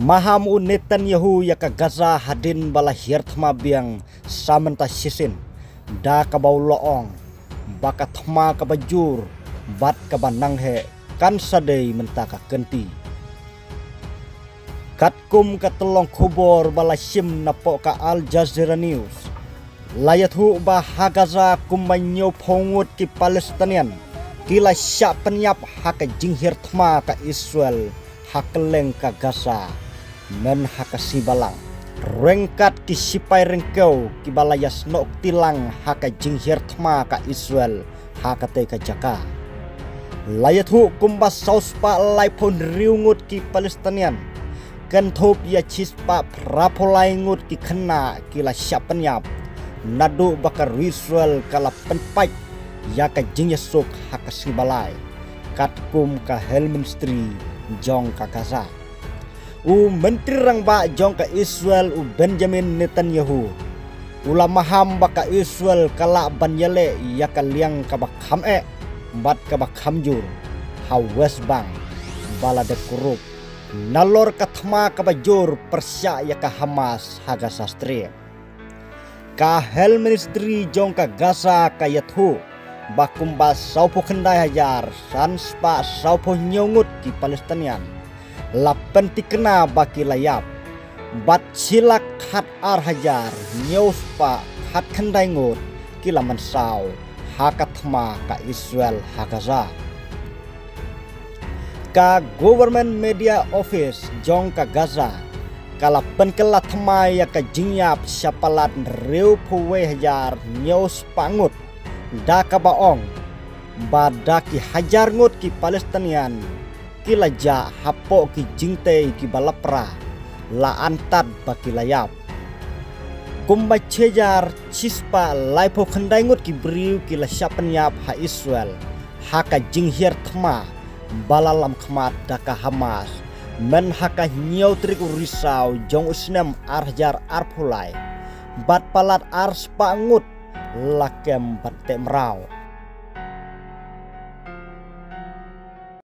Mahamu Netanyahu yaka Gaza hadin bala hirtma biang samanta sisin da kabau loong baka thma kabajur bat kabananghe kan sadei mentaka kenti katkum katolong kubor bala sim napo ka Al Jazeera News layathu ba Gaza kumanyo phongut ki Palestinian kila sya penyap haka jinghir thma ka Israel hakeleng ka Gaza men haka sibalang rengkat ki sipai rengkau ki balayas nok tilang haka jinghir thma ka Israel haka te ka jaka layathu kumbas sauspa laipon riungut ki Palestinian kan thop ya chispa prapolai ngut ki khna kila syapanyap nadu bakar Israel kala penpai ya ka jingyasuk haka sibalai katkum ka Helministry jong ka Gaza menteri rang ba jong ka Israel Benjamin Netanyahu ulama hamba ka Israel kala banyale ya ka liang ka bakham bat ka bakhamjur ha West Bank bala de kurup nalor ka thma ka bajur persya ya ka Hamas ha Gaza Strip ka Helministry jong ka Gaza ka yathu bakumba saupo khendai hajar sanspa saupo nyongut ki Palestinian lapen tikna baki layap bat silak khat ar hajar nyospa khat khendai ngut ki laman sau hakathma ka Israel ha Gaza ka Government Media Office jong ka Gaza kala penkela thma ya ka jingyap syapalat reu phuwe hajar nyos pangut da ka baong badaki hajar ngut ki Palestinian ki laja hapo ki jingte ki balapra la antat baki layap kumba chejar chispa laipo khandai ngut ki briu ki la syapanyap ha Israel haka jinghir thma balalam khmat daka Hamas men haka nyautrik risau jong usnem arjar arpulai bat palat ars pangut lakem batte merau